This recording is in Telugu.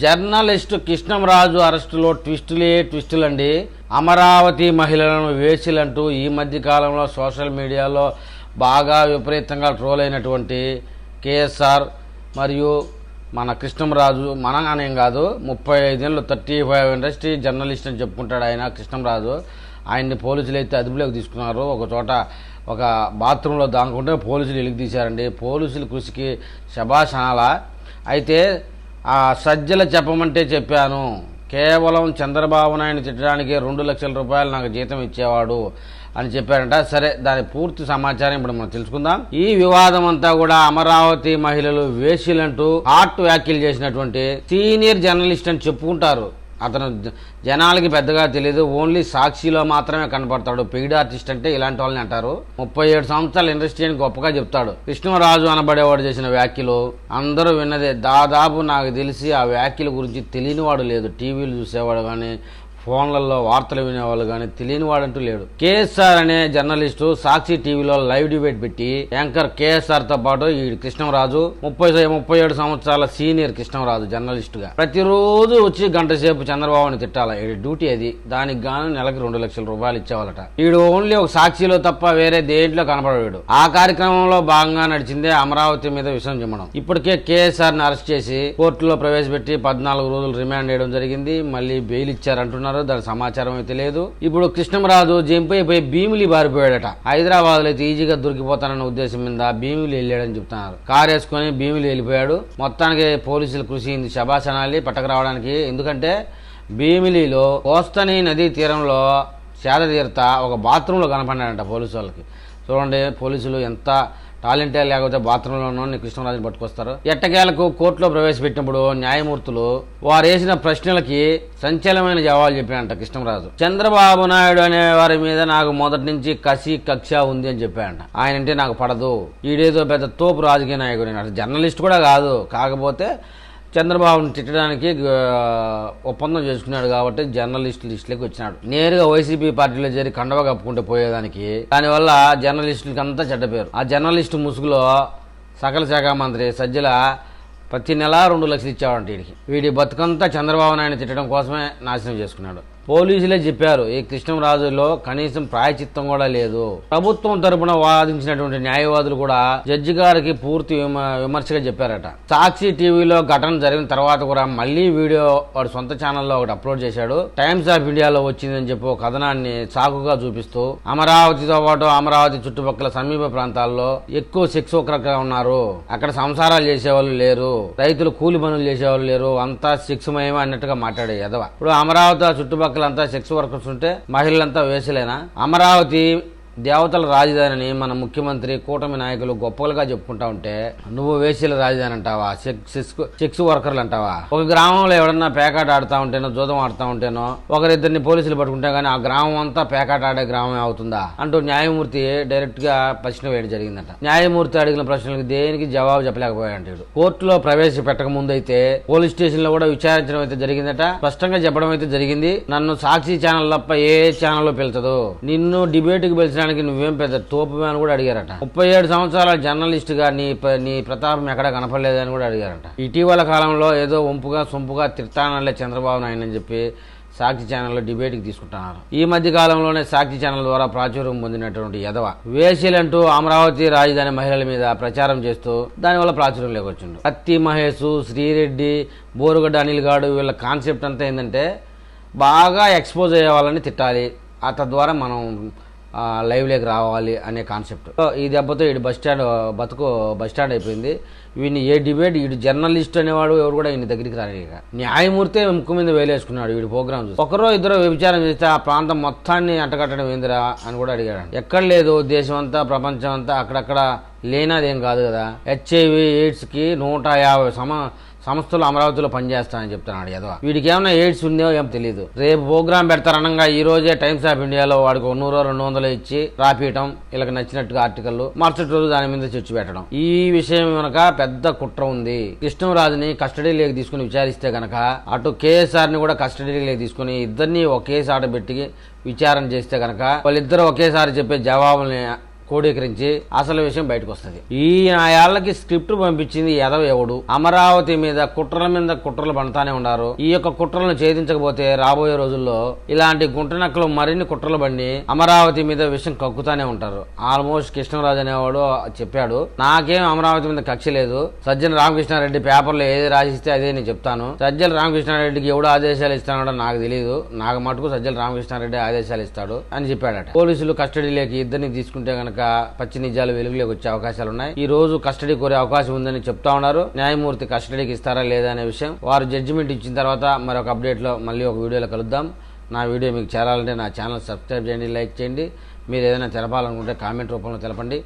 జర్నలిస్ట్ కృష్ణంరాజు అరెస్టులో ట్విస్టులండి. అమరావతి మహిళలను వేసిలంటూ ఈ మధ్య కాలంలో సోషల్ మీడియాలో బాగా విపరీతంగా ట్రోల్ అయినటువంటి కేఎస్ఆర్ మరియు మన కృష్ణంరాజు, మన అనేం కాదు, 35 ఏళ్ళు 35 ఇండస్ట్రీ జర్నలిస్ట్ అని చెప్పుకుంటాడు ఆయన కృష్ణంరాజు. ఆయన్ని పోలీసులు అయితే అదుపులోకి తీసుకున్నారు. ఒక చోట ఒక బాత్రూంలో దాక్కుంటే పోలీసులు వెలికి తీశారండి. పోలీసుల కృషికి శభాష్ అనాలా. అయితే ఆ సజ్జల చెప్పమంటే చెప్పాను, కేవలం చంద్రబాబు నాయుడు తిట్టడానికి 2 లక్షల రూపాయలు నాకు జీతం ఇచ్చేవాడు అని చెప్పారంట. సరే, దాని పూర్తి సమాచారం ఇప్పుడు మనం తెలుసుకుందాం. ఈ వివాదం అంతా కూడా అమరావతి మహిళలు వేసిలంటూ హాట్ వ్యాఖ్యలు చేసినటువంటి సీనియర్ జర్నలిస్ట్ అని చెప్పుకుంటారు. అతను జనాలకి పెద్దగా తెలియదు, ఓన్లీ సాక్షిలో మాత్రమే కనపడతాడు. పెయిడ్ ఆర్టిస్ట్ అంటే ఇలాంటి వాళ్ళని అంటారు. 37 సంవత్సరాల ఇండస్ట్రీ అని గొప్పగా చెప్తాడు. కృష్ణరాజు అనబడేవాడు చేసిన వ్యాఖ్యలు అందరూ విన్నదే. దాదాపు నాకు తెలిసి ఆ వ్యాఖ్యల గురించి తెలియనివాడు లేదు. టీవీలు చూసేవాడు కానీ, ఫోన్లలో వార్తలు వినేవాళ్ళు కానీ తెలియని వాడంటూ లేడు. కేఎస్ఆర్ అనే జర్నలిస్టు సాక్షి టీవీలో లైవ్ డిబేట్ పెట్టి యాంకర్ కేఎస్ఆర్ తో పాటు ఈ కృష్ణంరాజు 37 సంవత్సరాల సీనియర్ కృష్ణంరాజు జర్నలిస్ట్ గా ప్రతిరోజు వచ్చి గంట సేపు చంద్రబాబుని తిట్టాల. ఈ డ్యూటీ అది. దానికి గాను నెలకి 2 లక్షల రూపాయలు ఇచ్చేవాళ్ళట. వీడు ఓన్లీ ఒక సాక్షిలో తప్ప వేరే దేంట్లో కనపడవాడు. ఆ కార్యక్రమంలో భాగంగా నడిచిందే అమరావతి మీద విషయం చెప్పడం. ఇప్పటికే కేఎస్ఆర్ ని అరెస్ట్ చేసి కోర్టులో ప్రవేశపెట్టి 14 రోజులు రిమాండ్ చేయడం జరిగింది. మళ్ళీ బెయిల్ ఇచ్చారంటున్నారు. దాని సమాచారం అయితే లేదు. ఇప్పుడు కృష్ణంరాజు జంప్ అయిపోయి భీమిలి బారిపోయాడట. హైదరాబాద్ లో అయితే ఈజీగా దొరికిపోతానన్న ఉద్దేశం మీద భీమిలి వెళ్ళాడని చెప్తున్నారు. కారు వేసుకుని భీమిలి వెళ్ళిపోయాడు. మొత్తానికి పోలీసులు కృషి అయింది, శభాష్ అనాలి పట్టకరావడానికి. ఎందుకంటే భీమిలిలో కోస్తని నదీ తీరంలో సేద తీరుత ఒక బాత్రూంలో కనపడ్డాడంట పోలీసు వాళ్ళకి. చూడండి, పోలీసులు ఎంత టాలెంటే లేకపోతే బాత్రూంలోనూ కృష్ణరాజుని పట్టుకొస్తారు. ఎట్టకేలకు కోర్టులో ప్రవేశపెట్టినప్పుడు న్యాయమూర్తులు వారు వేసిన ప్రశ్నలకి సంచలనమైన జవాబులు చెప్పాడంట కృష్ణరాజు. చంద్రబాబు నాయుడు అనే వారి మీద నాకు మొదటి నుంచి కక్ష ఉంది అని చెప్పాడంట. ఆయన అంటే నాకు పడదు, ఈడేదో పెద్ద తోపు రాజకీయ నాయకుడు, జర్నలిస్ట్ కూడా కాదు, కాకపోతే చంద్రబాబుని తిట్టడానికి ఒప్పందం చేసుకున్నాడు కాబట్టి జర్నలిస్ట్ లిస్టులోకి వచ్చినాడు. నేరుగా వైసీపీ పార్టీలో చేరి కండవ కప్పుకుంటూ పోయేదానికి దానివల్ల జర్నలిస్టులకి అంతా చెడ్డ పేరు. ఆ జర్నలిస్టు ముసుగులో సకల శాఖ మంత్రి సజ్జల ప్రతి నెల 2 లక్షలు ఇచ్చాడంట వీడికి. వీడి బతుకంతా చంద్రబాబు నాయుడు తిట్టడం కోసమే నాశనం చేసుకున్నాడు. పోలీసులే చెప్పారు, ఈ కృష్ణంరాజులో కనీసం ప్రాయచిత్తం కూడా లేదు. ప్రభుత్వం తరపున వాదించినటువంటి న్యాయవాదులు కూడా జడ్జి గారికి పూర్తి విమర్శగా చెప్పారట. సాక్షి టీవీలో ఘటన జరిగిన తర్వాత కూడా మళ్లీ వీడియో వాడు సొంత ఛానల్లో ఒకటి అప్లోడ్ చేశాడు. టైమ్స్ ఆఫ్ ఇండియాలో వచ్చిందని చెప్పి ఒక కథనాన్ని సాకుగా చూపిస్తూ అమరావతితో పాటు అమరావతి చుట్టుపక్కల సమీప ప్రాంతాల్లో ఎక్కువ సెక్స్ వర్కర్గా ఉన్నారు, అక్కడ సంసారాలు చేసేవాళ్ళు లేరు, రైతులు కూలి పనులు చేసేవాళ్ళు లేరు, అంతా సెక్స్ మయమే అన్నట్టుగా మాట్లాడే ఎదవ. ఇప్పుడు అమరావతి చుట్టుపక్కల అంతా సెక్స్ వర్కర్స్ ఉంటే మహిళలంతా వేసలేనా? అమరావతి దేవతల రాజధానిని మన ముఖ్యమంత్రి కూటమి నాయకులు గొప్పలుగా చెప్పుకుంటా ఉంటే నువ్వు వేసీల రాజధాని అంటావా, సెక్స్ వర్కర్లు అంటావా? ఒక గ్రామంలో ఎవడన్నా పేకాట ఆడుతా ఉంటేనో జూదం ఆడుతా ఉంటేనో ఒకరిద్దరిని పోలీసులు పట్టుకుంటే గానీ ఆ గ్రామం అంతా పేకాట ఆడే గ్రామం అవుతుందా అంటూ న్యాయమూర్తి డైరెక్ట్ గా ప్రశ్న వేయడం జరిగిందట. న్యాయమూర్తి అడిగిన ప్రశ్నలకు దేనికి జవాబు చెప్పలేకపోయాడు. కోర్టులో ప్రవేశపెట్టక ముందు అయితే పోలీస్ స్టేషన్ లో కూడా విచారించడం అయితే జరిగిందట. స్పష్టంగా చెప్పడం అయితే జరిగింది, నన్ను సాక్షి ఛానల్ తప్ప ఏ ఛానల్లో పిలుచదు, నిన్ను డిబేట్ కి పిలిచిన నువ్వేం పెద్ద తోపు అని కూడా అడిగారట. 37 సంవత్సరాల జర్నలిస్ట్ గా నీ ప్రతాపం ఎక్కడ కనపడలేదని కూడా అడిగారట. ఇటీవల కాలంలో ఏదో వంపుగా సొంపుగా తిడతానలే చంద్రబాబు నాయుడు అని చెప్పి సాక్షి ఛానల్లో డిబేట్కి తీసుకుంటున్నారు. ఈ మధ్య కాలంలోనే సాక్షి ఛానల్ ద్వారా ప్రాచుర్యం పొందినటువంటి ఎదవ వేసీలంటూ అమరావతి రాజధాని మహిళల మీద ప్రచారం చేస్తూ దానివల్ల ప్రాచుర్యం లేకొచ్చిండు. కత్తి మహేష్, శ్రీరెడ్డి, బోరుగడ్డ అనిల్ గాడు వీళ్ళ కాన్సెప్ట్ అంతా ఏంటంటే బాగా ఎక్స్పోజ్ అయ్యే వాళ్ళని తిట్టాలి, తద్వారా మనం లైవ్ లేక రావాలి అనే కాన్సెప్ట్. ఈ దెబ్బతో వీడి బస్టాండ్ అయిపోయింది. వీడిని ఏ డిబేట్, వీడు జర్నలిస్ట్ అనేవాడు ఎవరు కూడా ఈయన దగ్గరికి రాలేక న్యాయమూర్తే ముక్కు మీద వేలేసుకున్నాడు. వీడి ప్రోగ్రామ్ చూసి ఒకరో ఇద్దరు వ్యభిచారం చేస్తే ఆ ప్రాంతం మొత్తాన్ని అంటగట్టడం ఏందిరా అని కూడా అడిగాడు. ఎక్కడ లేదు, దేశం అంతా ప్రపంచం అంతా అక్కడక్కడ లేనాదేం కాదు కదా. HIV AIDS కి 150 సంస్థలు అమరావతిలో పనిచేస్తానని చెప్తున్నాడు ఎదవ. వీడికి ఏమైనా ఎయిడ్స్ ఉందో ఏం తెలియదు. రేపు ప్రోగ్రాం పెడతారనగా ఈ రోజే టైమ్స్ ఆఫ్ ఇండియాలో వాడికి 100-200 ఇచ్చి రాపీయటం, వీళ్ళకి నచ్చినట్టుగా ఆర్టికల్, మరుసటి రోజు దాని మీద చర్చ పెట్టడం. ఈ విషయం కనుక పెద్ద కుట్ర ఉంది. కృష్ణరాజుని కస్టడీలోకి తీసుకుని విచారిస్తే గనక అటు కేఎస్ఆర్ ని కూడా కస్టడీలోకి తీసుకుని ఇద్దరిని ఒకేసారి పెట్టి విచారణ చేస్తే గనక వాళ్ళిద్దరు ఒకేసారి చెప్పే జవాబుల్ని కోడీకరించి అసలు విషయం బయటకు వస్తుంది. ఈ ఏళ్లకి స్క్రిప్ట్ పంపించింది ఎవడు? అమరావతి మీద కుట్రలు బంటానే ఉన్నారు. ఈ యొక్క కుట్రలను ఛేదించకపోతే రాబోయే రోజుల్లో ఇలాంటి గుంటనక్కలు మరిన్ని కుట్రలు బండి అమరావతి మీద విషయం కక్కుతానే ఉంటారు. ఆల్మోస్ట్ కృష్ణరాజు అనేవాడు చెప్పాడు, నాకేం అమరావతి మీద కక్ష లేదు, సజ్జల రామకృష్ణారెడ్డి పేపర్లో ఏది రాసిస్తే అదే నేను చెప్తాను, సజ్జల రామకృష్ణారెడ్డికి ఎవడు ఆదేశాలు ఇస్తానో నాకు తెలియదు, నాకు మటుకు సజ్జల రామకృష్ణారెడ్డి ఆదేశాలు ఇస్తాడు అని చెప్పాడట. పోలీసులు కస్టడీలోకి ఇద్దరిని తీసుకుంటే గనక పచ్చి నిజాలు వెలుగులోకి వచ్చే అవకాశాలు ఉన్నాయి. ఈ రోజు కస్టడీ కోరే అవకాశం ఉందని చెప్తా ఉన్నారు. న్యాయమూర్తి కస్టడీకి ఇస్తారా లేదా అనే విషయం వారు జడ్జిమెంట్ ఇచ్చిన తర్వాత మరొక అప్డేట్ లో మళ్ళీ ఒక వీడియోలో కలుద్దాం. నా వీడియో మీకు చేరాలంటే నా ఛానల్ సబ్స్క్రైబ్ చేయండి, లైక్ చేయండి. మీరు ఏదైనా తెలపాలనుకుంటే కామెంట్ రూపంలో తెలపండి.